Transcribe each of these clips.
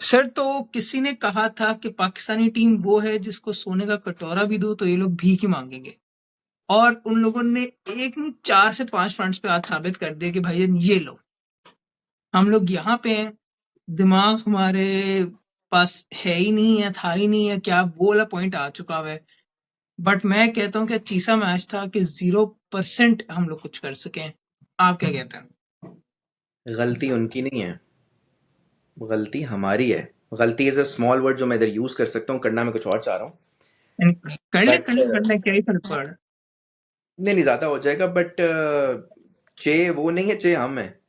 Sir, तो किसी ने कहा था कि पाकिस्तानी टीम वो है जिसको सोने का कटोरा भी दो तो ये लोग भीख ही मांगेंगे। और उन लोगों ने एक नहीं 4 से 5 फ्रंट्स पे आज साबित कर दिया कि भाई ये लो, हम लोग यहाँ पे हैं, दिमाग हमारे पास है ही नहीं है, था ही नहीं है, क्या वो वाला पॉइंट आ चुका हुआ है। बट मैं कहता हूँ कि चीसा मैच था कि 0% हम लोग कुछ कर सकें। आप क्या कहते हैं? गलती उनकी नहीं है, गलती हमारी है। गलती इज अ स्मॉल वर्ड जो मैं इधर यूज कर सकता हूँ, करना मैं कुछ और चाह रहा हूँ। कर ले बट कर ले कर ले, क्या ही फर्क पड़ रहा नहीं नहीं, ज्यादा हो जाएगा। बट चे वो नहीं है, चे हम है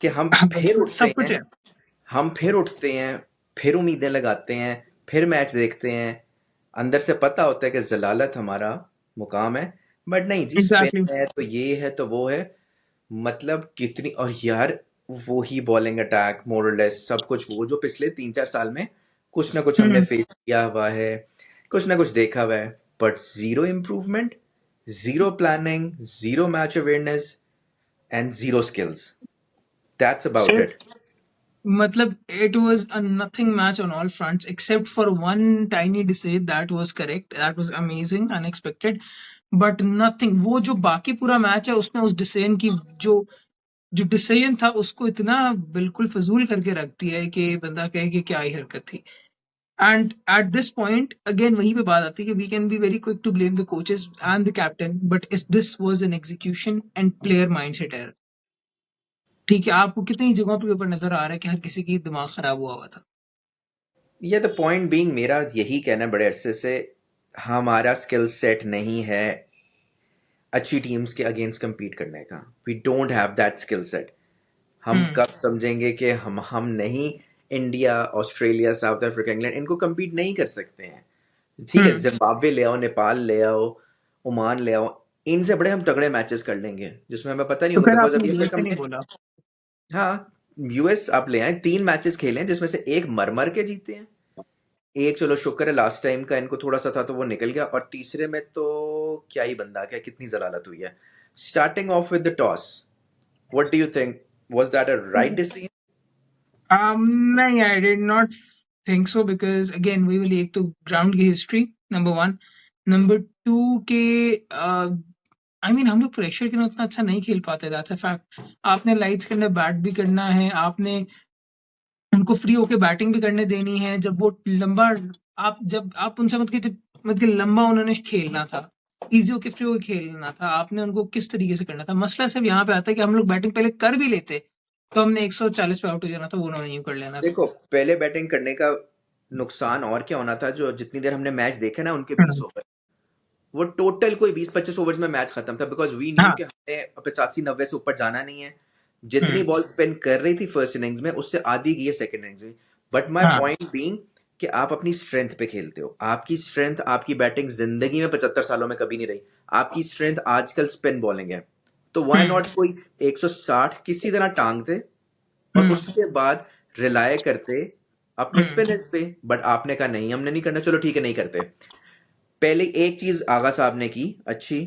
कि हम है? फिर सब उठते कुछ हैं। है। हम फिर उठते हैं, फिर उम्मीदें लगाते हैं, फिर मैच देखते हैं। अंदर से पता होता है कि जलालत हमारा मुकाम है, बट नहीं जी, स्पिन एग्जैक्टली। है तो ये है तो वो है। मतलब कितनी, और यार वो ही बॉलिंग अटैक मोरलेस सब कुछ, वो जो पिछले 3-4 साल में कुछ ना कुछ हमने हम्म। फेस किया हुआ है, कुछ ना कुछ देखा हुआ है। But zero improvement, zero planning, zero match awareness and zero skills, that's about it. मतलब it was a nothing match on all fronts except for one tiny decision that was correct, that was amazing, unexpected, but nothing। वो जो बाकी पूरा match है उसमें उस decision की जो जो डिसीजन था उसको इतना बिल्कुल फजूल करके रख दिया है कि बंदा कहे कि क्या ही हरकत थी। And at this point again वहीं पे बात आती है कि we can be very quick to blame the coaches and the captain, but is this was an execution and player mindset error. ठीक है, आपको कितनी जगहों पे ऊपर नजर आ रहा है कि हर किसी की दिमाग खराब हुआ हुआ था। ये द पॉइंट बीइंग, मेरा यही कहना है बड़े अरसे से, हमारा स्किल सेट नहीं है अच्छी टीम्स के अगेंस्ट compete करने का। We don't have that skill set. हम हम्म। कब समझेंगे कि हम नहीं, India, Australia, South Africa, England, इनको compete नहीं कर सकते हैं। ठीक है, हम्म। जिम्बाब्वे ले आओ, नेपाल ले आओ, ओमान ले आओ, इनसे बड़े हम तगड़े मैचेस कर लेंगे जिसमें हमें पता नहीं तो होगा, फिर बिकॉज आपने अभी हमें यूएसए नहीं हमने, बोला? हाँ, यूएस आप ले आए, 3 मैचेस खेले हैं जिसमें से एक मर मर के जीते हैं। एक चलो शुक्र है लास्ट टाइम का इनको थोड़ा सा था तो वो निकल गया, और तीसरे में तो क्या ही बंदा, क्या कितनी जलालत हुई है। Starting off with the toss, what do you think, was that a right decision? नहीं, I did not think so because again we will, एक तो ग्राउंड की history number one, number two के आई मीन हम लोग pressure के ना उतना अच्छा नहीं खेल पाते, दैट्स अ फैक्ट। आपने लाइट्स के अंदर बैट भी करना है, आपने उनको फ्री होके बैटिंग भी करने देनी है। जब वो लंबा, आप जब आप उनसे मत कि लंबा उन्होंने खेलना था, इजी होके फ्री होके खेलना था, आपने उनको किस तरीके से करना था। मसला सिर्फ यहाँ पे आता है कि हम लोग बैटिंग पहले कर भी लेते तो हमने 140 पे आउट हो जाना था, वो उन्होंने यूं कर लेना था। देखो, पहले बैटिंग करने का नुकसान और क्या होना था, जो जितनी देर हमने मैच देखे ना उनके 20 ओवर, वो टोटल कोई 20-25 ओवर्स में मैच खत्म था, बिकॉज वी न्यू हाँ। कि हमें 85-90 से ऊपर जाना नहीं है। जितनी हम्म। बॉल स्पिन कर रही थी फर्स्ट इनिंग्स में, उससे आधी की है सेकंड इनिंग्स में। बट माय हाँ। पॉइंट बीइंग कि आप अपनी स्ट्रेंथ पे खेलते हो। आपकी स्ट्रेंथ, आपकी बैटिंग जिंदगी में 75 सालों में कभी नहीं रही। आपकी स्ट्रेंथ आजकल स्पिन बॉलिंग है, तो व्हाई हम्म। नॉट कोई 160 किसी तरह टांग दे, और हम्म। उसके बाद रिलाय करते अपने हम्म। स्पिनर्स पे। बट आपने कहा नहीं, हमने नहीं करना, चलो ठीक है नहीं करते। पहले एक चीज आगा साहब ने की अच्छी,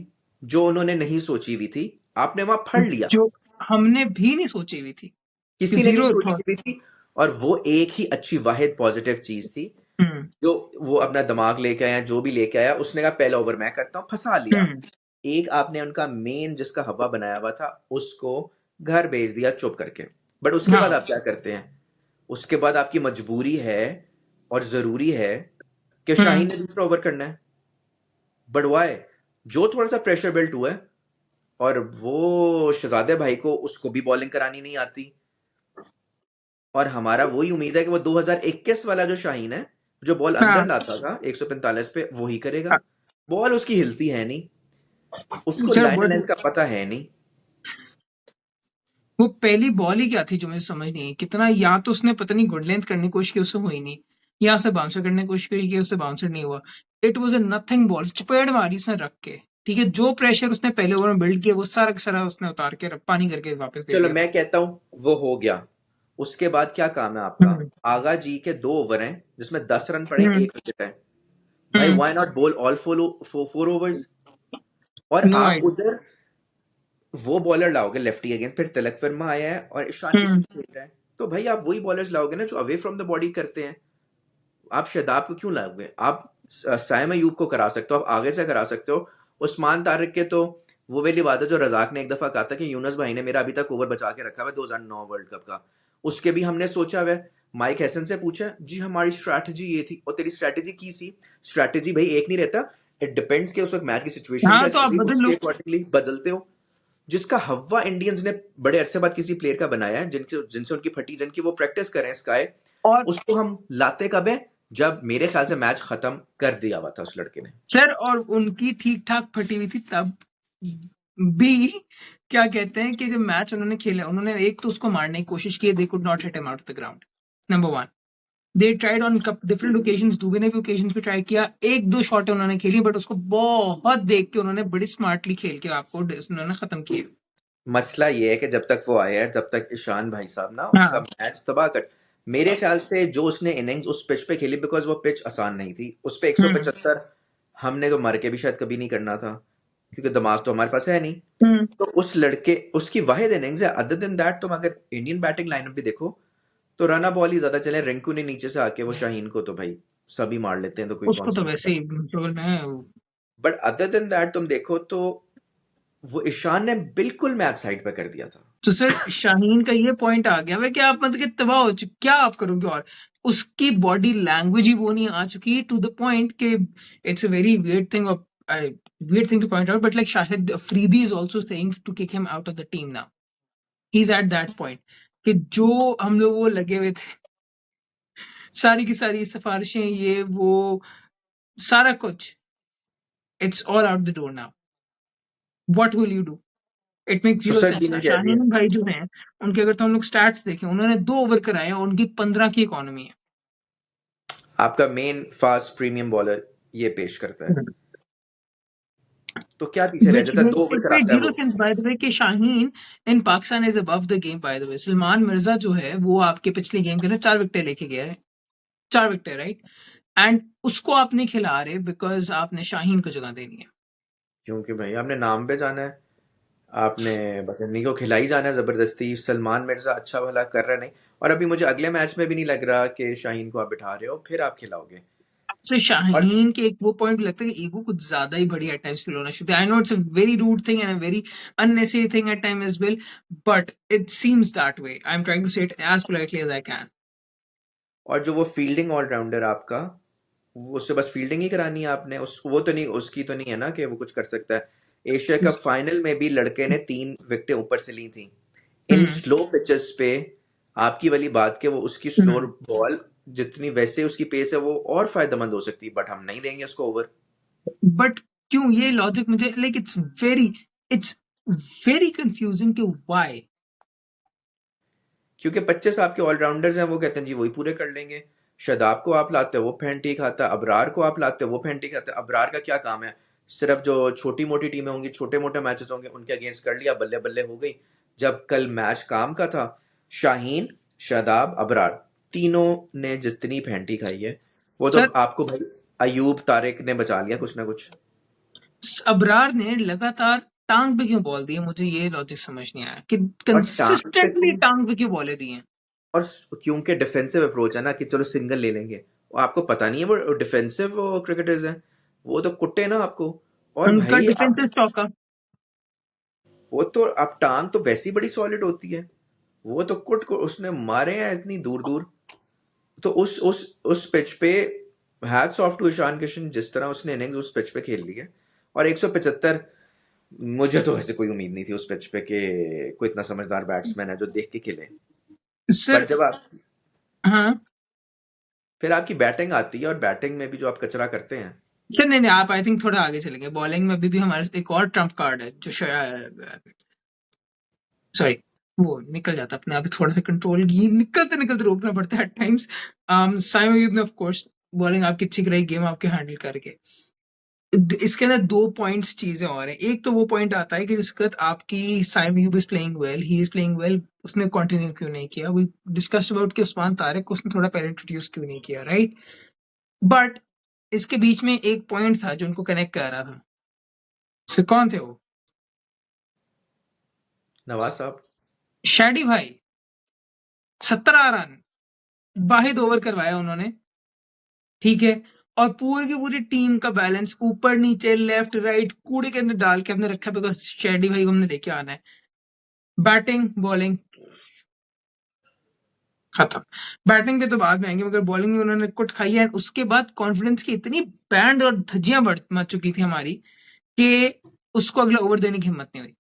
जो उन्होंने नहीं सोची हुई थी, आपने वहां फड़ लिया। जो हमने भी नहीं सोची हुई थी कि किसी ने नहीं जीरो सोची था। हुई थी, और वो एक ही अच्छी वाहिद पॉजिटिव चीज थी हम्म। जो वो अपना दिमाग लेके आया, जो भी लेके आया, उसने कहा पहला ओवर मैं करता हूँ, फंसा लिया। हम्म। एक आपने उनका मेन जिसका हवा बनाया हुआ था उसको घर भेज दिया चुप करके। बट उसके बाद हाँ। आप क्या करते हैं? उसके बाद आपकी मजबूरी है और जरूरी है कि हम्म। शाहीन ने दूसरा ओवर करना है। बट वाई, जो थोड़ा सा प्रेशर बिल्ट हुआ है, और वो शहजादे भाई को उसको भी बॉलिंग करानी नहीं आती। और हमारा वही उम्मीद है कि वो 2021 वाला जो शाहीन है, जो बॉल अंदर हाँ। लाता था 145 पे, वही करेगा। हाँ। बॉल उसकी हिलती है नहीं, उसको सर, लाइन लेंथ का पता है नहीं। वो पहली बॉल ही क्या थी जो मुझे समझ नहीं आई। कितना, या तो उसने पता नहीं गुड लेंथ करने की कोशिश की, उससे हुई नहीं, या से बाउंसर करने की कोशिश की, उससे बाउंसर नहीं हुआ। It was a nothing ball, चपेड़ मारी उसने रख के। ठीक है, जो प्रेशर उसने पहले ओवर में बिल्ड किया वो सारा का सारा उसने उतार के पानी करके वापस दे चलो दिया। मैं कहता हूं वो हो गया। उसके बाद क्या काम है आपका? हम्म। आगा जी के 2 ओवर हैं जिसमें 10 रन पड़े, हम्म। 1 विकेट है। भाई हम्म। व्हाई नॉट बोल ऑल 4 ओवर्स? और नो आप आइडिया। उधर वो बॉलर लाओगे लेफ्टी अगेंस्ट, फिर तिलक वर्मा आया है और ईशान हम्म। किशन खेल रहा है। तो भाई आप वही बॉलर्स लाओगे ना जो अवे फ्रॉम द बॉडी करते हैं। आप शादाब को क्यों लाओगे? आप साइम अयूब को करा सकते हो, आप आगे से करा सकते हो। उस्मान तारिक के तो वो वाली बात है जो रजाक ने एक दफा कहा था कि यूनुस भाई ने मेरा अभी तक ओवर बचा के रखा हुआ है 2009 वर्ल्ड कप का। उसके भी हमने सोचा हुआ है। माइक हैसन से पूछा जी हमारी स्ट्रैटेजी ये थी, और तेरी स्ट्रैटेजी की सी? स्ट्रैटेजी भाई एक नहीं रहता। इट डिपेंड्स कि उस वक्त मैच की सिचुएशन क्या हाँ, तो चल आप रही है, बदल उसके लो। अकॉर्डिंगली बदलते हो। जिसका हवा इंडियंस ने बड़े अरसे बाद किसी प्लेयर का बनाया है, जिनके जिनसे उनकी फटी, जिनकी वो प्रैक्टिस करें स्काई, और उसको हम लाते कब है? जब मेरे ख्याल से मैच खत्म कर दिया हुआ था उस लड़के ने। सर, और उनकी ठीक-ठाक फटी हुई थी तब भी। क्या कहते हैं कि जब मैच उन्होंने खेला, उन्होंने एक तो उसको मारने की कोशिश की, they could not hit him out of the ground, number 1। They tried on different occasions, डुबे ने भी ओकेजन्स पे ट्राई किया, 1-2 शॉट उन्होंने खेली, बट उसको बहुत देख के उन्होंने बड़ी स्मार्टली खेल के आपको उन्होंने खत्म किया। मसला ये है कि जब तक वो आया है, जब तक ईशान भाई साहब ना उसका हाँ। मैच तबाह कर। मेरे ख्याल से जो उसने इनिंग्स उस पिच पे खेली, बिकॉज वो पिच आसान नहीं थी, उस पे हम्म। 175 हमने तो मर के भी शायद कभी नहीं करना था, क्योंकि दिमाग तो हमारे पास है नहीं। हम्म। तो उस लड़के, उसकी वाहिद इनिंग्स है। अदर देन दैट तुम अगर इंडियन बैटिंग लाइनअप भी देखो तो रना बॉल ही ज्यादा चले। रिंकू ने नीचे से आके वो शाहीन को तो भाई सभी मार लेते हैं, तो कोई कौन उसको सी तो बात वैसे है। ही बगल में। बट अदर देन दैट तुम देखो तो वो ईशान ने बिल्कुल मैच साइड पे कर दिया था। तो सर, शाहीन का ये पॉइंट आ गया है कि आप मतलब कि तबाह हो चुके, क्या आप करोगे? और उसकी बॉडी लैंग्वेज ही वो नहीं आ चुकी टू द पॉइंट कि it's a very weird thing to point out, but like Shahid Afridi is also saying to kick him out of the team now. He's at that point कि जो हम लोग वो लगे हुए थे, सारी की सारी सिफारिशें, ये वो सारा कुछ, it's all out the door now. What will you do? It makes zero सुसर जी सेंस ने ना। कह दिया। शाहीन भाई जो हैं, उनके अगर तो हम लोग स्टैट्स देखें, उन्होंने 2 ओवर कराए हैं, उनकी 15 की इकोनॉमी है। आपका मेन फास्ट प्रीमियम बॉलर ये पेश करता है, तो क्या पीछे रह Which जाता है? दो makes ओवर it make कराता है zero वो। sense, by the way, कि Shaheen in Pakistan is above the game, by the way. Salman Mirza जो है वो आपके पिछले गेम के अंदर 4 विकेट लेके गया है, 4 विकेट, राइट? एंड उसको आप नहीं खिला रहे बिकॉज आपने शाहीन को जगह देनी है। क्योंकि भाई आपने नाम पे जाना है, आपने बकरनी को खिलाई जाना है जबरदस्ती। सलमान मिर्जा अच्छा भला कर रहा नहीं, और अभी मुझे अगले मैच में भी नहीं लग रहा कि शाहीन को आप बिठा रहे हो, फिर आप खिलाओगे। से और शाहीन के एक वो पॉइंट भी लगता है कि ईगो कुछ ज्यादा ही बड़ी एट टाइम्स फील होना शुरू। I know it's a very rude thing and a very unnecessary thing at time as well, but it seems that way. I am trying to say it as politely as I can. और जो वो fielding allrounder आपका, वो उससे बस fielding ही करानी है आपने, उस वो तो नहीं, उसकी तो नहीं है ना कि वो कुछ कर सकता है। एशिया कप फाइनल में भी लड़के ने 3 विकेटें ऊपर से ली थी इन हम्म। स्लो पिचेस पे। आपकी वाली बात के वो उसकी स्लो हम्म। बॉल जितनी वैसे उसकी पेस है वो और फायदेमंद हो सकती है, बट हम नहीं देंगे उसको ओवर। बट क्यों ये लॉजिक मुझे लाइक इट्स वेरी कंफ्यूजिंग कि व्हाई। क्योंकि 25 आपके ऑलराउंडर्स हैं, वो कहते हैं जी वही पूरे कर लेंगे। शादाब को आप लाते हो वो फेंटी खाता है, अबरार को आप लाते हो वो फेंटी खाता है। अबरार का क्या काम है? सिर्फ जो छोटी मोटी टीमें होंगी, छोटे मोटे मैचेस होंगे, उनके अगेंस्ट कर लिया, बल्ले बल्ले हो गई। जब कल मैच काम का था, शाहीन, शादाब, अबरार, तीनों ने जितनी फेंटी खाई है, वो तो सर, आपको भाई अयूब तारिक ने बचा लिया कुछ ना कुछ। अबरार ने लगातार टांग पे क्यों बॉल दी है, मुझे ये लॉजिक समझ नहीं आया कि और टांग पे कंसिस्टेंटली तुम, टांग पे क्यों बॉलें दी हैं। और क्योंकि डिफेंसिव अप्रोच है ना कि चलो सिंगल ले लेंगे, वो आपको पता नहीं है वो डिफेंसिव क्रिकेटर्स हैं, वो तो कुट्टे ना आपको। और उनका भाई आप, डिफेंस चौका। वो तो आप टांग तो वैसी बड़ी सॉलिड होती है, वो तो कुट को उसने मारे हैं इतनी दूर दूर। तो उस पिच पे hats off to Ishan Kishan, जिस तरह उसने इनिंग्स उस पिच पे खेल ली है। और 175, मुझे तो ऐसे कोई उम्मीद नहीं थी उस पिच पे कि कोई इतना समझदार बैट्समैन है जो देख के खेले। सर। बट जब आप, हाँ। फिर आपकी बैटिंग आती है, और बैटिंग में भी जो आप कचरा करते हैं। सर, नहीं नहीं, आप आई थिंक थोड़ा आगे चलेंगे। बॉलिंग में अभी भी हमारे एक और ट्रम्प कार्ड है जो सॉरी, वो निकल जाता है अपने आप ही, थोड़ा सा कंट्रोल निकलते निकलते रोकना पड़ता है एट टाइम्स। साइम अयूब ने ऑफ कोर्स बॉलिंग आपकी अच्छी कराई, गेम आपके हैंडल करके। इसके अंदर 2 पॉइंट्स चीजें और हैं। एक तो वो पॉइंट आता है कि जिसके बाद आपकी Saim Ayub is playing well, he is playing well, उसने कंटिन्यू क्यों नहीं किया? वी डिस्कस्ड अबाउट कि उस्मान तारिक को उसने थोड़ा पहले इंट्रोड्यूस क्यों नहीं किया, राइट? बट इसके बीच में एक पॉइंट था जो उनको कनेक्ट कर रहा था। सर, कौन थे वो? नवाज साहब। शैडी भाई। 17 रन वाहिद ओवर करवाया उन्होंने, ठीक है? और पूरी की पूरी टीम का बैलेंस ऊपर नीचे लेफ्ट राइट कूड़े के अंदर डाल के हमने रखा, बिकॉज शेडी भाई को हमने लेके आना है। बैटिंग बॉलिंग खत्म। बैटिंग पे तो बाद में आएंगे, मगर बॉलिंग में उन्होंने कुट खाई है। उसके बाद कॉन्फिडेंस की इतनी बैंड और धज्जियां बढ़ मच चुकी थी हमारी कि उसको अगला ओवर देने की हिम्मत नहीं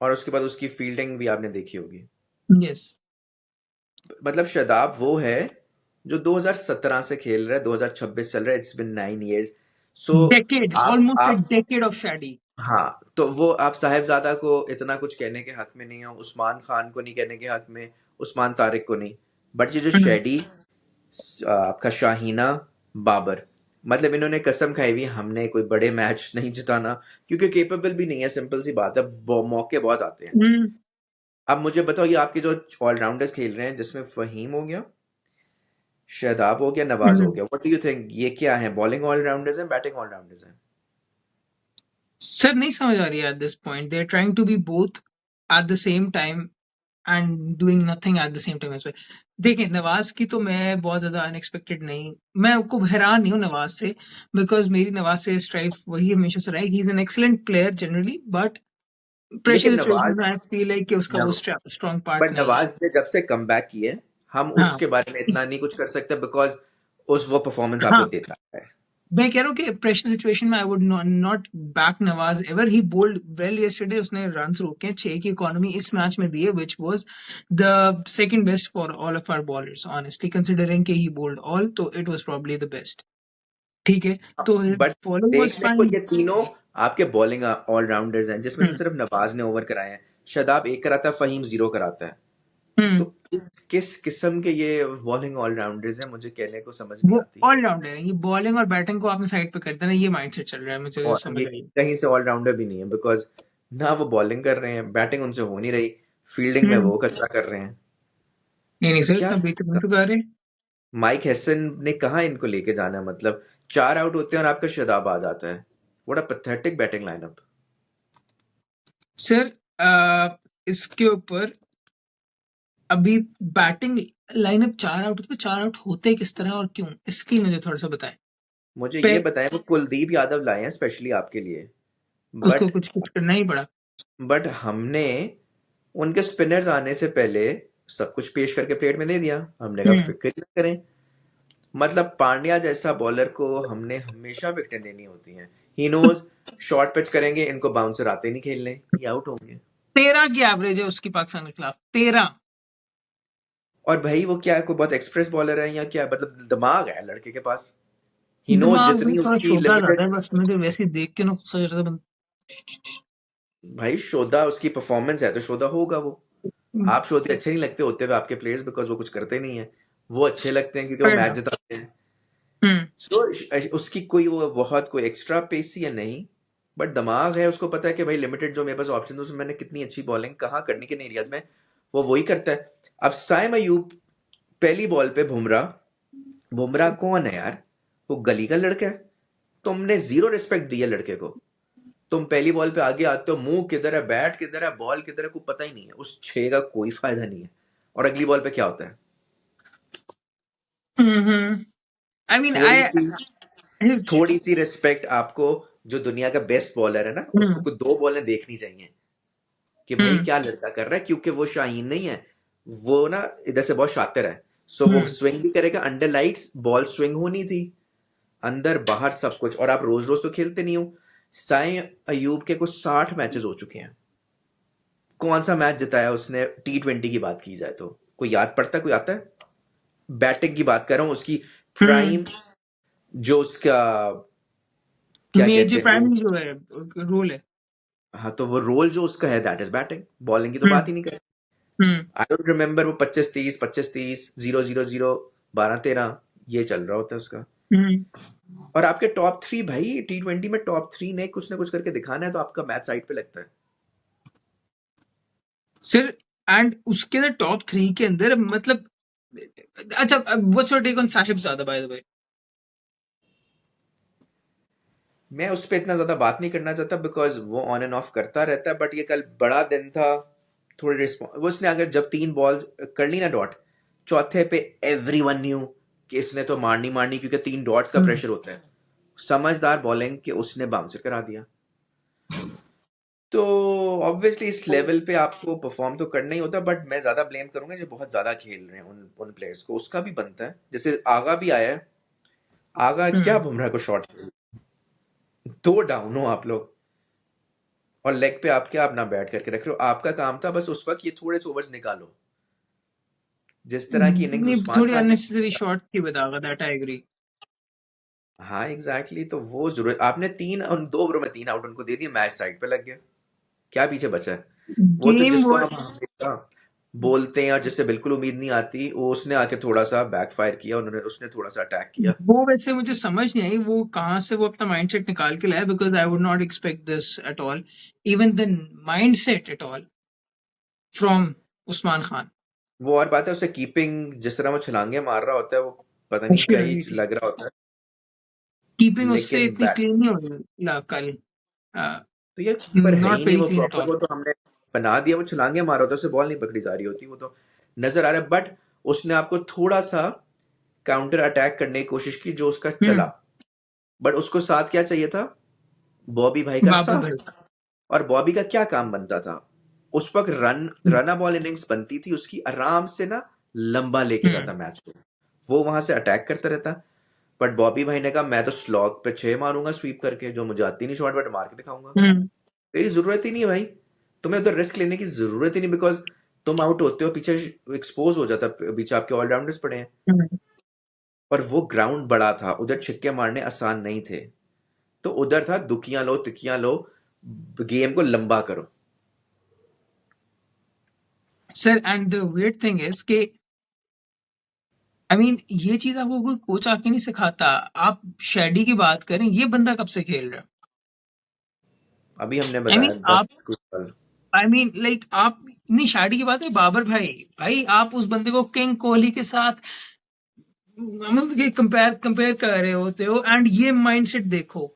और उसके बाद उसकी फील्डिंग भी आपने देखी होगी। हुई। यस। मतलब शादाब वो है जो 2017 से खेल रहा है, 2026 चल रहा है, it's been 9 years। So decade, almost a आप डेकेड ऑफ शेडी। हाँ, तो वो आप साहिबजादा को इतना कुछ कहने के हक में नहीं हो, उस्मान खान को नहीं कहने के हक में, उस्मान तारिक को नहीं, बट ये जो हम्म, शेडी, आपका शाहीना, बाबर, मतलब इन्होंने कसम खाई हुई हमने कोई बड़े मैच नहीं जिताना, क्योंकि केपेबल भी नहीं है, सिंपल सी बात है, मौके बहुत आते हैं। हम्म, अब मुझे बताओ, ये आपके जो ऑलराउंडर्स खेल रहे हैं, जिसमें फहीम हो गया, शादाब हो गया, नवाज हो हम्म। गया, व्हाट डू यू थिंक, ये क्या है, बॉलिंग ऑलराउंडर्स हैं, बैटिंग ऑलराउंडर्स हैं? सर नहीं समझ आ रही है at this point, they are trying to be both at the same time and doing nothing at the same time as well. देखिए, नवाज की तो मैं बहुत ज्यादा अनएक्सपेक्टेड नहीं, मैं को हैरान नहीं हूँ नवाज से, बिकॉज मेरी नवाज से स्ट्राइक वही हमेशा से रहा है, he is an excellent player generally, but pressure लेकिन सिचुएशन नवाज, में आई फील लाइक कि उसका वो नव स्ट्रॉन्ग पार्ट बट नहीं है। नवाज ने जब से कम बैक किए, हम हाँ, उसके बारे में इतना नहीं कुछ कर सकते, बिकॉज उस वो परफॉर्मेंस आपको हाँ, देता है। मैं कह रहा हूँ कि प्रेशर सिचुएशन में I would not back Nawaz ever. He bowled well yesterday, उसने रन्स रोके, 6 की इकोनॉमी इस मैच में दी है, which was the second best for all of our bowlers honestly, considering कि ही बोल्ड ऑल, तो it was probably the best. ठीक है, तो बट बॉलिंग वाज देखने को फाइन। ये तीनों आपके बॉलिंग ऑलराउंडर्स हैं, जिसमें से हम्म, सिर्फ नवाज ने ओवर कराए हैं, शादाब एक कराता है, फहीम जीरो कराता है। तो हम्म। किस किस किस्म के ये बॉलिंग ऑलराउंडर्स हैं, मुझे कहने को समझ नहीं वो आती। ऑलराउंडर है, ये बॉलिंग और बैटिंग को आपने साइड पे कर देना, ये माइंडसेट चल रहा है, मुझे और समझ ये आई। कहीं से ऑलराउंडर भी नहीं है, बिकॉज ना वो बॉलिंग कर रहे हैं, बैटिंग उनसे हो नहीं रही, फील्डिंग में हम्म। वो कचरा कर रहे हैं। नहीं नहीं सर, क्या इतना बेहतर नहीं चुका रहे। माइक हेसन ने कहा इनको लेके जाना है, मतलब 4 आउट होते हैं और आपका शादाब आ जाता है। What a pathetic batting lineup. Sir इसके ऊपर अभी बैटिंग लाइनअप 4 आउट पे 4 आउट होते किस तरह और क्यों, इसकी मुझे थोड़ा सा बताएं। मुझे ये पे बताएं, वो कुलदीप यादव लाए हैं स्पेशली आपके लिए, उसको बट कुछ कुछ करना ही पड़ा। बट हमने उनके स्पिनर्स आने से पहले सब कुछ पेश करके प्लेट में दे दिया, हमने कहा हम्म। फिक्र ही ना करें। मतलब पांड्या जैसा बॉलर को हमने हमेशा विकेटें देनी होती हैं। ही नोज शॉर्ट पिच करेंगे, इनको बाउंसर आते नहीं खेलने, ये आउट होंगे। 13 की एवरेज है उसकी पाकिस्तान के खिलाफ, 13। और भाई वो क्या है, कोई बहुत एक्सप्रेस बॉलर है या क्या, मतलब दिमाग है लड़के के पास। ही नो दिमाग भी जितनी थोड़ा उसकी छोटा ज्यादा लिमिटेड। है, बस मुझे वैसे ही देख के ना गुस्सा चढ़ता है भाई शोधा उसकी परफॉर्मेंस है तो शोधा होगा वो। आप शोधे अच्छे नहीं लगते होते हुए आपके प्लेयर्स, बिकॉज वो कुछ करते नहीं है। वो अच्छे लगते हैं क्योंकि वो मैच बंदा। जिताते हैं। हम्म, सो उसकी कोई वो बहुत कोई एक्स्ट्रा पेस या नहीं, बट दिमाग है, उसको पता है कि भाई लिमिटेड जो मेरे पास ऑप्शन है उसमें मैंने कितनी अच्छी बॉलिंग कहाँ करनी, किन एरियाज में, वो वही करता है। अब साइम अयूब पहली बॉल पे बुमराह, बुमराह कौन है यार, वो गली का लड़का है, तुमने जीरो रिस्पेक्ट दी है लड़के को। तुम पहली बॉल पे आगे आते हो, मुंह किधर है, बैट किधर है, बॉल किधर है, कोई पता ही नहीं है, उस 6 का कोई फायदा नहीं है। और अगली बॉल पे क्या होता है, आई मीन थोड़ी आई सी थोड़ी सी रिस्पेक्ट आपको, जो दुनिया का बेस्ट बॉलर है ना, उसको हम्म, कुछ 2 बॉलें देखनी चाहिए कि भाई हम्म, क्या लड़का कर रहा है, क्योंकि वो शाहीन नहीं है, वो ना इधर से बहुत शातिर है। सो वो हम्म। स्विंग भी करेगा, अंडर लाइट्स बॉल स्विंग होनी थी, अंदर बाहर सब कुछ, और आप रोज रोज तो खेलते नहीं हो। साई अयूब के कुछ 60 मैचेस हो चुके हैं, कौन सा मैच जिताया उसने T20 की बात की जाए तो, कोई याद पड़ता है, कोई आता है? बैटिंग की बात कर रहा हूँ उसकी, प्राइम, जो उसका क्या कहते मेजर हैं वो, प्राइम जो है रोल है। हाँ तो वो रोल जो उसका है दैट इज बैटिंग, बॉलिंग की तो बात हम्म, ही नहीं करें। हम्म, आई डोंट रिमेम्बर वो 25-30 25-30 0-0-0 12-13, ये चल रहा होता है उसका। हम्म। और आपके टॉप 3 भाई, T20 में टॉप 3 ने कुछ ना कुछ करके दिखाना है, तो आपका मैच साइड पे लगता है। सर एंड उसके अंदर टॉप 3 के अंदर मतलब, अच्छा what's your take on Sahibzada by the way. मैं उस पर इतना ज्यादा बात नहीं करना चाहता, बिकॉज वो ऑन एंड ऑफ करता रहता है, बट ये कल बड़ा दिन था, थोड़ी रिस्पॉन्स वो उसने अगर जब 3 बॉल्स कर ली ना डॉट, चौथे पे एवरीवन न्यू कि इसने तो मारनी मारनी, क्योंकि 3 डॉट्स का हम्म, प्रेशर होता है। समझदार बॉलिंग कि उसने बाउंसर करा दिया। तो ऑब्वियसली इस लेवल पे आपको परफॉर्म तो करना ही होता है, बट मैं ज्यादा ब्लेम करूंगा जो बहुत ज्यादा खेल रहे हैं उन उन प्लेयर्स को, उसका भी बनता है। जैसे आगा भी आया है, आगा क्या हम्म। बुमराह को शॉट, 2 डाउन हो आप लोग और लेग पे आप क्या अपना बैट करके रख रहे हो। आपका काम था बस उस वक्त ये थोड़े से ओवर्स निकालो, जिस तरह की इनिंग्स नहीं, उस्मान थोड़ी खान ने। अननेसेसरी शॉट थी बतागा, दैट आई एग्री। हाँ एग्जैक्टली, तो वो जरूरत आपने 2 ओवरों में 3 आउट उनको दे दिए, मैच साइड पे लग गया। क्या पीछे बचा है? वो तो गेम जिसको वो हम हमेशा बोलते हैं और जिससे बिल्कुल उम्मीद नहीं आती, वो उसने आके थोड़ा सा बैकफायर किया, उन्होंने उसने थोड़ा सा अटैक किया। वो वैसे मुझे समझ नहीं आई वो कहाँ से वो अपना माइंडसेट निकाल के लाया, because I would not expect this at all, even the mindset at all from Usman Khan. वो और बात है, उसे कीपिंग जिस तरह वो छलांगे मार रहा होता है, वो पता नहीं क्या मुश्किल ही हुई थी, लग रहा होता है। कीपिंग उससे लेकिन इतनी क्लीन नहीं हुई कल, तो ये कीपर है नॉट ही नहीं वेरी वो क्लीन एट प्रॉपर, ऑल। वो तो हमने बना दिया, वो छलांगे मार रहा होता है, उसे बॉल नहीं पकड़ी जा रही होती, वो तो नजर आ रहा है। बट उसने आपको थोड़ा सा काउंटर अटैक करने की कोशिश की जो उसका चला, हम्म। बट उसको साथ क्या चाहिए था? बॉबी भाई का बाबर साथ। भाई। और बॉबी का क्या काम बनता था? उस वक्त रना बॉल इनिंग्स बनती थी उसकी, आराम से ना लंबा लेके हम्म। जाता मैच को, वो वहां से अटैक करता रहता। बट बॉबी भाई ने कहा मैं तो स्लॉग पे 6 मारूंगा स्वीप करके, जो मुझे आती नहीं शॉट, बट मार के दिखाऊंगा। हम्म। तेरी जरूरत ही नहीं है भाई, तुम्हें उधर रिस्क लेने की जरूरत ही नहीं, बिकॉज तुम आउट होते हो, पीछे एक्सपोज हो जाता है, पीछे आपके ऑलराउंडर्स पड़े हैं। हम्म। और वो ग्राउंड बड़ा था, उधर छिक्के मारने आसान नहीं थे। तो उधर था दुकियां लो तिकियां लो, गेम को लंबा करो। Sir and the weird thing is कि आई मीन ये चीज आपको कोई कोच आके नहीं सिखाता। आप शेडी की बात करें, ये बंदा कब से खेल रहा है? अभी हमने आई बताया मीन आप 10 कुछ साल। आई मीन लाइक आप नहीं, शेडी की बात है, बाबर भाई, भाई आप उस बंदे को किंग कोहली के साथ मतलब ये कंपेयर कंपेयर कर रहे होते हो, एंड ये माइंडसेट देखो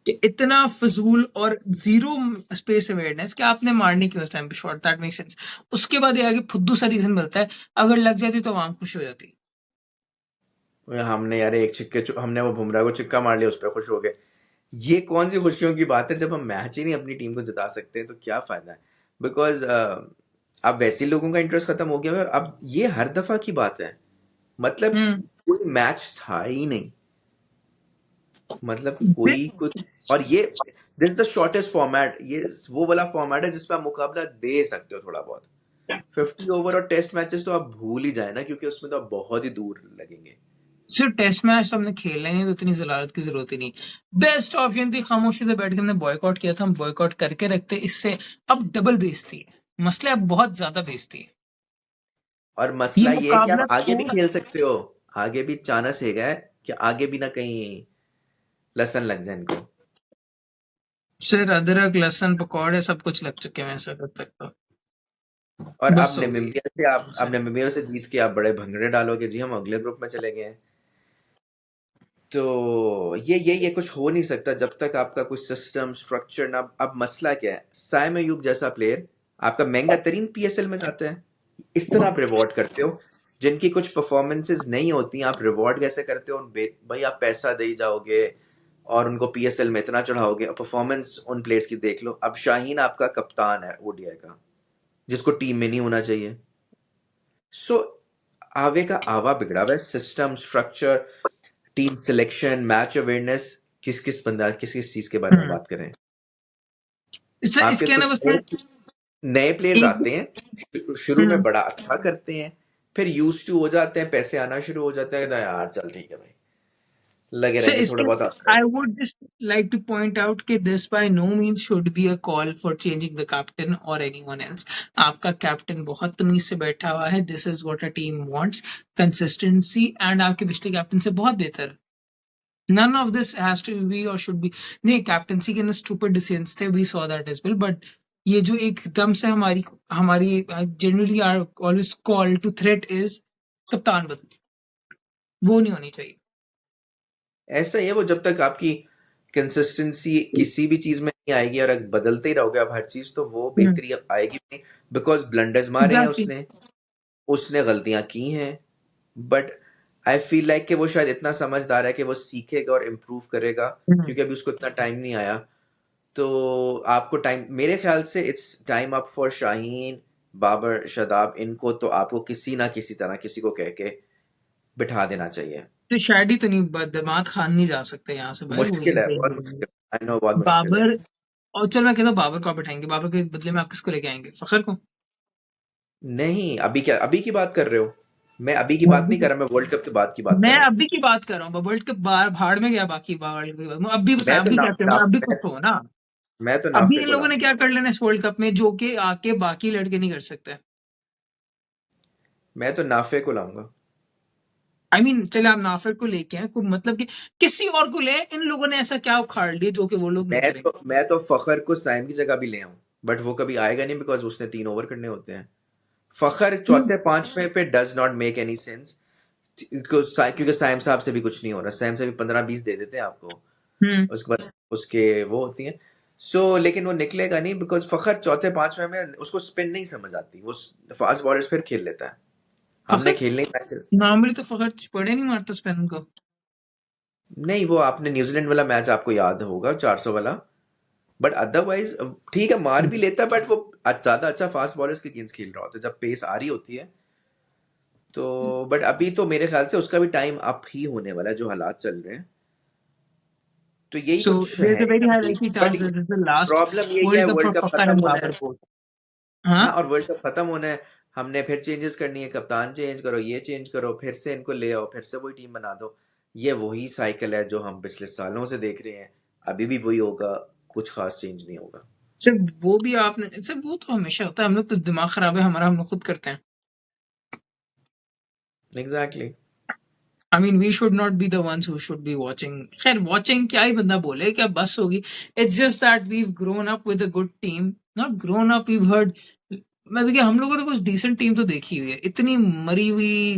कि इतना फजूल और जीरो स्पेस अवेयरनेस कि आपने मारने की उस टाइम पे शॉट, दैट मेक सेंस। उसके बाद ये आगे फुद्दू सा रीजन मिलता है, अगर लग जाती तो आवाम खुश हो जाती। हमने यार एक हमने वो बुमराह को चिक्का मार लिया, उस पर खुश हो गए। ये कौन सी खुशियों की बात है? जब हम मैच ही नहीं अपनी टीम को जिता सकते हैं तो क्या फायदा है? बिकॉज अब वैसे लोगों का इंटरेस्ट खत्म हो गया है, और अब ये हर दफा की बात है। मतलब हम्म। कोई मैच था ही नहीं, मतलब कोई कुछ। और ये दिस द शॉर्टेस्ट फॉर्मेट, ये वो वाला फॉर्मेट है जिसमें आप मुकाबला दे सकते हो थोड़ा बहुत। 50 ओवर और टेस्ट मैचेस तो आप भूल ही जाए ना, क्योंकि उसमें तो आप बहुत ही दूर लगेंगे। सिर्फ टेस्ट मैच तो हमने खेलना ही नहीं, तो इतनी जलालत की जरूरत ही नहीं। बेस्ट ऑप्शन थी खामोशी से बैठ के हमने बॉयकॉट किया था, हम बॉयकॉट करके रखते इससे। अब डबल बेइज्जती है, मसले अब बहुत ज्यादा बेइज्जती है। और ये मसला ये है कि आप मुकाबला आगे भी थोड़ा खेल सकते हो, आगे भी चांस है कि आगे भी ना कहीं लसन लग जाए इनको। सिर अदरक लहसुन पकौड़े सब कुछ लग चुके हैं, ऐसा कर सकता हूँ। और बस हो गई अब हमसे। नमीबिया से जीत के आप बड़े भंगड़े डालोगे जी हम अगले ग्रुप में चले गए हैं। तो ये कुछ हो नहीं सकता जब तक आपका कुछ सिस्टम स्ट्रक्चर ना। अब मसला क्या है, साइम अयूब जैसा प्लेयर आपका महंगा तरीन पीएसएल में जाता है, इस तरह आप रिवॉर्ड करते हो। जिनकी कुछ परफॉर्मेंसेज नहीं होती, आप रिवॉर्ड कैसे करते हो? भाई आप पैसा दे ही जाओगे और उनको पीएसएल में इतना चढ़ाओगे। परफॉर्मेंस उन प्लेयर्स की देख लो। अब शाहीन आपका कप्तान है ओडीआई का, जिसको टीम में नहीं होना चाहिए। सो आवे का आवा बिगड़ा हुआ है, system structure, team selection, match awareness. किस किस बंदा किस किस चीज के बारे में हम्म। बात करें? इससे आपके इसके ना कुछ बस मैं नए नए प्लेयर्स एक। आते हैं, शुरू में हम्म। बड़ा अच्छा करते हैं, फिर यूज टू हो जाते हैं, पैसे आना शुरू हो जाते हैं, तो यार चल ठीक है भाई, लगे So रहेंगे थोड़ा इसके बहुत आता है। I would just like to point out कि this by no means should be a call for changing the captain or anyone else. आपका कैप्टन बहुत तमीज से बैठा हुआ है, this is what a team wants, consistency, and आपके पिछले कैप्टन से बहुत बेहतर है। None of this has to be or should be। नहीं, कैप्टनसी के अंदर stupid decisions थे, we saw that as well, but ये जो एकदम से हमारी हमारी generally are always called to threat is कप्तान बदल, वो नहीं होनी चाहिए। ऐसा ही है वो, जब तक आपकी कंसिस्टेंसी किसी भी चीज में नहीं आएगी और अगर बदलते ही रहोगे आप हर चीज, तो वो हम्म। बेहतरी आएगी नहीं। बिकॉज ब्लंडर्स मारे हैं एग्जैक्टली। उसने, उसने गलतियां की हैं, बट आई फील लाइक कि वो शायद इतना समझदार है कि वो सीखेगा और इम्प्रूव करेगा, हम्म। क्योंकि अभी उसको इतना टाइम नहीं आया। तो आपको टाइम, मेरे ख्याल से it's time up for Shaheen, Babar, Shadab, इनको तो आपको किसी ना किसी तरह किसी को कह के बिठा देना चाहिए। तो शायद तो नहीं, दामाद खान नहीं जा सकते यहाँ से भाई, वो मुश्किल यहीं है, पे बहुत मुश्किल, आई नो, बहुत मुश्किल है। बाबर। और चल मैं कहता हूँ बाबर को आप बैठाएंगे, बाबर के बदले में आप किसको लेके आएंगे, फखर को? नहीं, अभी क्या, अभी की बात कर रहे हो? मैं अभी की मैं बात अभी नहीं कर की रहा, मैं वर्ल्ड कप के बाद की बात कर मैं रहा हूँ। अभी की बात कर रहा हूँ, वर्ल्ड कप बाहर भाड़ में गया, बाकी वर्ल्ड कप अभी मैं बताया, तो अभी ना, कैप्टन ना, हो, अभी खुश हो ना। मैं तो अभी नाफे इन को लोगों ने लाऊंगा। क्या कर लेना इस वर्ल्ड कप में जो कि आके बाकी लड़के नहीं कर सकते। मैं तो नाफे को लाऊंगा। आई मीन चले आप नाफिर को लेके हैं, कोई मतलब कि किसी और को ले, इन लोगों ने ऐसा क्या उखाड़ लिया जो कि वो लोग नहीं करेंगे। मैं तो फखर को साइम की जगह भी ले आऊं, बट वो कभी आएगा नहीं, बिकॉज उसने 3 ओवर करने होते हैं। फखर हम्म। चौथे पांचवें पे does not make any sense, क्योंकि साइम साहब से भी कुछ नहीं हो रहा, साइम से भी 15-20 दे देते हैं आपको, हम्म। उसके बाद उसके वो होती हैं। लेकिन वो निकलेगा नहीं, बिकॉज फखर चौथे पांचवें में उसको स्पिन नहीं समझ आती, वो फास्ट बॉलर्स फिर खेल लेता है। हमने फखर खेलने मैचेस, नॉर्मली तो फखर पड़े नहीं मारता स्पेन को। नहीं, वो आपने न्यूजीलैंड वाला मैच आपको याद होगा, 400 वाला, बट अदरवाइज ठीक है, मार भी लेता है, बट वो ज्यादा अच्छा फास्ट बॉलर्स के अगेंस्ट खेल रहा होता है जब पेस आ रही होती है। तो बट अभी तो मेरे ख्याल से उसका भी टाइम अप ही होने वाला है, जो हालात चल रहे हैं। तो यही सो कुछ देयर इज है अ वेरी हाई अभी। Likely but chance this is the last problem यही है, world cup for world cup Fakhar खत्म एंड होना बाबर है। बोथ। हाँ। हाँ, और वर्ल्ड कप खत्म होना है, हमने फिर चेंजेस करनी है, कप्तान चेंज करो, ये चेंज करो, फिर से इनको ले आओ, फिर से वही टीम बना दो। ये वही साइकिल है जो हम पिछले सालों से देख रहे हैं, अभी भी वही होगा, कुछ खास चेंज नहीं होगा। सिर्फ वो भी आपने, सिर्फ वो तो हमेशा होता है, हम लोग तो दिमाग खराब है हमारा, हम लोग खुद करते हैं। Exactly exactly. I mean we should not be the ones who should be watching, खैर वॉचिंग क्या ही बंदा बोले, क्या बस होगी। It's just that we grown up with a good team, not grown up, we heard. मैं देखिए हम लोगों ने कुछ डिसेंट टीम तो देखी हुई है, इतनी मरी हुई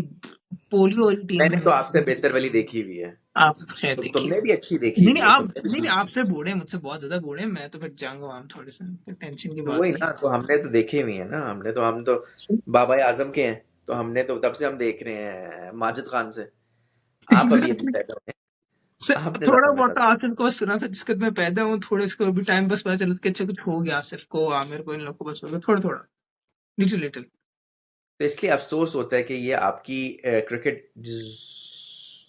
पोलियो वाली टीम मैंने हम तो लोग आपसे ने बेहतर देखी। वाली देखी हुई है। आप तो खैर देखी तुमने हुई भी है। अच्छी देखी नहीं हुई नहीं है, आप, तुमने भी नहीं नहीं दूसरी। आपसे बूढ़े हैं, मुझसे बहुत ज्यादा बूढ़े हैं, मैं तो फिर जाऊंगा हम थोड़े से, टेंशन की तो बात वही नहीं ना, तो हमने तो देखे हुए हैं ना, हम तो है। बाबा आजम के हैं, तो हमने तो तब से हम देख रहे हैं माजिद खान से। आप अभी अभी एग्जैक्टली। पैदा हुए हैं, आपने थोड़ा ज्यादा मेहनत बहुत आसिफ को सुना था जिसके मैं पैदा हूँ, थोड़े इसको भी टाइम बस पता चला कि अच्छा कुछ हो गया आसिफ को, आमिर को, इन लोग को बस हो गया थोड़ा थोड़ा, लिटिल लिटिल। तो इसलिए अफसोस होता है कि ये आपकी क्रिकेट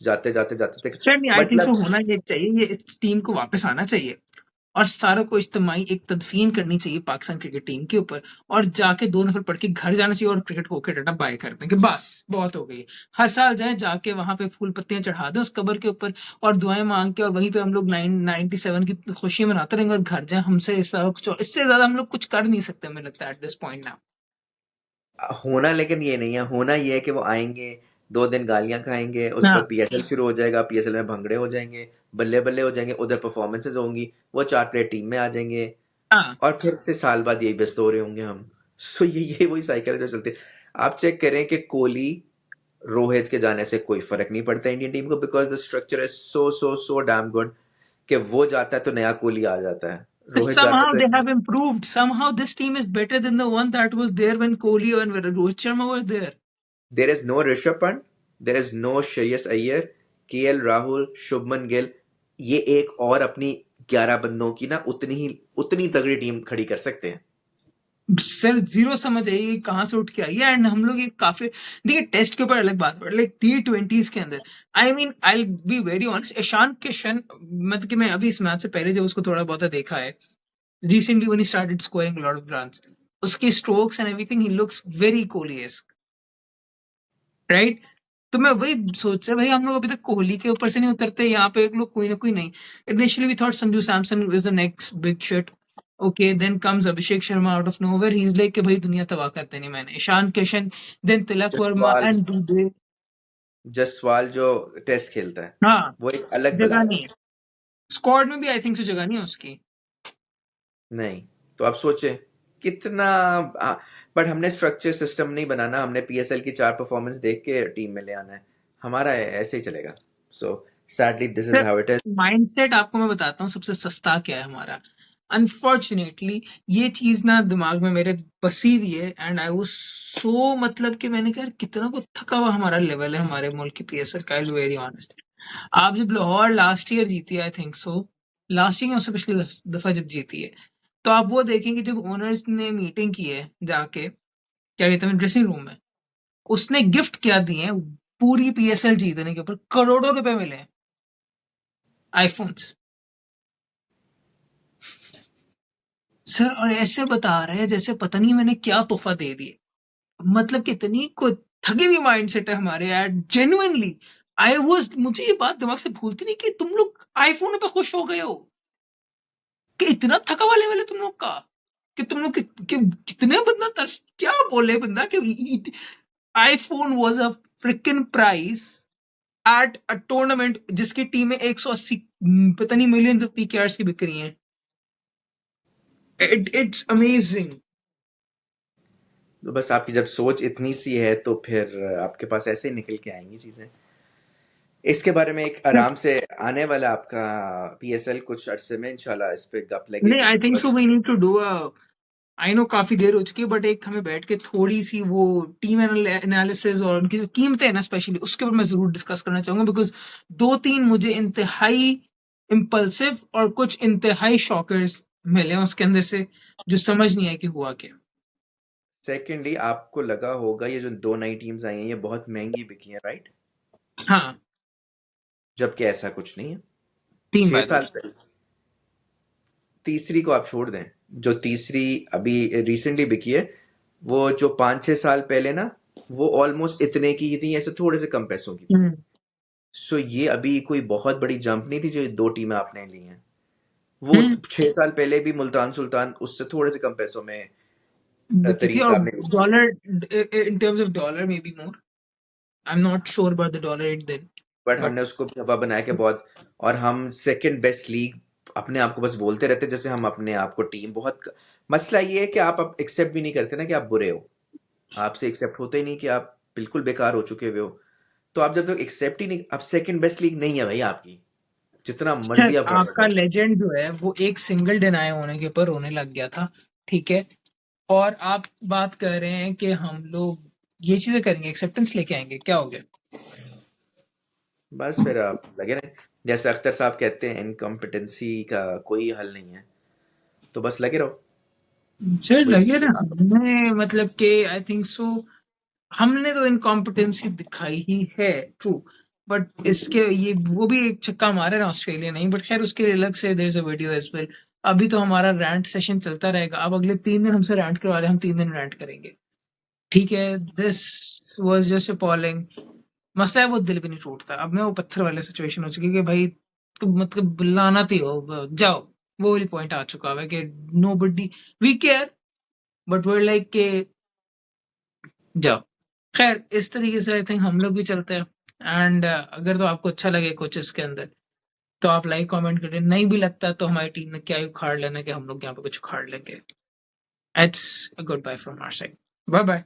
जाते जाते जाते तक, नहीं आई थिंक सो मतलब होना ये चाहिए, ये इस टीम को वापस आना चाहिए और सारों को इज्तिमाई एक तदफीन करनी चाहिए पाकिस्तान क्रिकेट टीम के ऊपर, और जाके 2 नफर पढ़ के घर जाना चाहिए और क्रिकेट को ओके टाटा बाय कर दें कि बस बहुत हो गई। हर साल जाए जाके वहां पे फूल पत्तियां चढ़ा दें उस कबर के ऊपर और दुआएं मांग के, और वहीं पे हम लोग 97 की खुशी मनाते रहेंगे और घर जाए, हमसे इससे ज्यादा हम लोग कुछ कर नहीं सकते मुझे लगता है एट दिस पॉइंट ना। होना, लेकिन ये नहीं है, होना ये है कि वो आएंगे, 2 दिन गालियां खाएंगे, उस पर हाँ। पीएसएल शुरू हो जाएगा, पीएसएल में भंगड़े हो जाएंगे, बल्ले बल्ले हो जाएंगे, उधर परफॉर्मेंसेज होंगी, वो 4 प्लेयर टीम में आ जाएंगे, हाँ। और फिर से साल बाद यही व्यस्त हो रहे होंगे हम। सो ये वही साइकिल है जो चलती है। आप चेक करें कि कोहली, रोहित के जाने से कोई फर्क नहीं पड़ता इंडियन टीम को, because the structure is so so so damn good, कि वो जाता है तो नया कोहली आ जाता है, So रोहित जाता somehow है they तो have improved. Somehow this team is better than the one that was there when Kohli and Rohit Sharma were there. There is no Rishabh Pant, there is no Shreyas Iyer, KL Rahul, Shubman Gill, ये एक और अपनी 11 बंदों की ना उतनी तगड़ी टीम खड़ी कर सकते हैं। सर जीरो समझ आई ये कहाँ से उठ के आई है, एंड हम लोग ये काफी, देखिए टेस्ट के ऊपर अलग बात है, लाइक T20s के अंदर, I mean I be very honest, Ishan Kishan, मतलब कि मैं अभी इस मैच से पहले जब उसको थोड़ा बहुत देखा है recently when he started scoring lot of runs, उसकी strokes and everything he looks very Kohliesque, right? तो मैं वही सोच रहा भाई हम लोग अभी तक कोहली के ऊपर से नहीं उतरते, यहाँ पे एक लोग कोई ना कोई नहीं। Initially we thought Sanju Samson is the next big shit, okay then comes Abhishek Sharma out of nowhere, he is like कि भाई दुनिया तबाह कर देनी मैंने, ईशान किशन, देन तिलक वर्मा जसवाल, एंड दुबे। जसवाल जो टेस्ट खेलता है, हाँ। वो एक अलग बला जगह है। नहीं है स्क्वाड में भी, आई थिंक सो जगह नहीं है उसकी। नहीं, तो आप सोचें कितना, बट हमने स्ट्रक्चर सिस्टम नहीं बनाना, हमने पीएसएल की 4 परफॉर्मेंस देख के टीम में ले आना है, हमारा ऐसे ही चलेगा। So sadly this is sir how it is. Mindset आपको मैं बताता हूँ सबसे सस्ता क्या है हमारा, अनफॉर्चुनेटली ये चीज ना दिमाग में मेरे बसी हुई है, एंड आई वाज सो, मतलब कि मैंने कहा यार कितना को थका हुआ हमारा लेवल है हमारे मुल्क की पीएसएल का, आई वेरी ऑनेस्ट। आप जब लाहौर लास्ट ईयर जीती है, आई थिंक सो, लास्ट ईयर उससे पिछली दफा जब जीती है, तो आप वो देखेंगे जब ओनर्स ने मीटिंग की है जाके, क्या कहते हैं, ड्रेसिंग रूम में, उसने गिफ्ट क्या दिए हैं पूरी पीएसएल जीतने के ऊपर, करोड़ों रुपए मिले हैं, आईफोन्स। सर और ऐसे बता रहे हैं जैसे पता नहीं मैंने क्या तोहफा दे दिया, मतलब कितनी को थकी हुई माइंडसेट है हमारे यार, जेन्युइनली। आई वाज, मुझे ये बात दिमाग से भूलती नहीं कि तुम लोग आईफोन पे खुश हो गए हो, कि इतना थका हुआ लेवल है तुम लोग का, कि तुम लोग कि कितने बंदा तरस, क्या बोले बंदा कि iPhone was a fricking price at a tournament जिसकी टीमें 180 पता नहीं मिलियंस ऑफ पीकेआरस की बिक रही हैं। It's amazing. तो बस आपकी जब सोच इतनी सी है तो फिर आपके पास ऐसे ही निकल के आएंगी चीजें। इसके बारे में एक आराम से आने वाला आपका पीएसएल कुछ अरसे में इंशाल्लाह इस पे गप नहीं, लगेगी I think so because we need to do a, I know काफी देर हो चुकी है, बट एक हमें बैठ के थोड़ी सी वो टीम एनालिसिस और उनकी जो कीमतें हैं ना स्पेशली उसके ऊपर मैं जरूर डिस्कस करना चाहूंगा, बिकॉज दो तीन मुझे इंतहाई इम्पल्सिव और कुछ इंतहाई शॉकर्स मिले हैं उसके अंदर से, जो समझ नहीं आया कि हुआ क्या। सेकेंडली आपको लगा होगा ये जो दो नई टीम्स आई हैं ये बहुत महंगी बिकी हैं, राइट? हाँ, जबकि ऐसा कुछ नहीं है। तीन छह बाय द वे। साल पहले तीसरी को आप छोड़ दें, जो तीसरी अभी रिसेंटली बिकी है वो जो 5-6 साल पहले ना वो ऑलमोस्ट इतने की ही थी, ऐसे थोड़े से कम पैसों की थी। हम्म, सो ये अभी कोई बहुत बड़ी जंप नहीं थी जो ये दो टीमें आपने ली हैं। वो हम्म, 6 साल पहले भी मुल्तान सुल्तान उससे थोड़े से कम पैसों में बिकी थी, तरीन और साहब ने ली थी। Dollar, in terms of dollar may be more, I am not sure about the dollar rate then, but हमने बट उसको भी हवा बनाया कि बहुत, और हम सेकंड बेस्ट लीग अपने आप को बस बोलते रहते जैसे हम अपने आप को टीम बहुत मसला ये है कि आप अब एक्सेप्ट भी नहीं करते ना कि आप बुरे हो। आपसे एक्सेप्ट होते ही नहीं कि आप बिल्कुल बेकार हो चुके हुए हो। तो आप जब तक एक्सेप्ट ही नहीं, अब सेकंड बेस्ट लीग नहीं है भाई आपकी, जितना सर मर्जी आप रगड़ आपका लो। लेजेंड जो है वो एक सिंगल डिनाई होने के ऊपर रोने लग गया था, ठीक है, और आप बात कर रहे हैं कि हम लोग ये चीजें करेंगे, एक्सेप्टेंस लेके आएंगे, क्या हो गया? बस फिर आप लगे रहे, जैसे अख्तर साहब कहते हैं इनकम्पिटेंसी का कोई हल नहीं है, तो बस लगे रहो। सर कोई लगे ना हमने, मतलब कि आई थिंक सो हमने तो इनकॉम्पिटेंसी दिखाई ही है, ट्रू, बट इसके ये वो भी एक छक्का मारे ना ऑस्ट्रेलिया नहीं, बट खैर उसके लिए अलग से there is a video as well. अभी तो हमारा रैंट सेशन चलता रहेगा, अब अगले 3 दिन हमसे रैंट करवा रहे हैं, हम 3 दिन रैंट करेंगे, ठीक है। This was just appalling. मसला है वो दिल भी नहीं टूटता, अब मैं वो पत्थर वाले सिचुएशन हो चुकी है कि भाई तुम मतलब लानत ही हो, जाओ, वो वाली पॉइंट आ चुका है कि nobody we care, but were like के जाओ। खैर इस तरीके से आई थिंक हम लोग भी चलते हैं, एंड अगर तो आपको अच्छा लगे कुछ इसके अंदर तो आप लाइक कमेंट करें, नहीं भी लगता तो हमारी टीम ने क्या ही उखाड़ लेना कि हम लोग यहाँ पे कुछ उखाड़ लेंगे। It's a goodbye from our side, bye bye.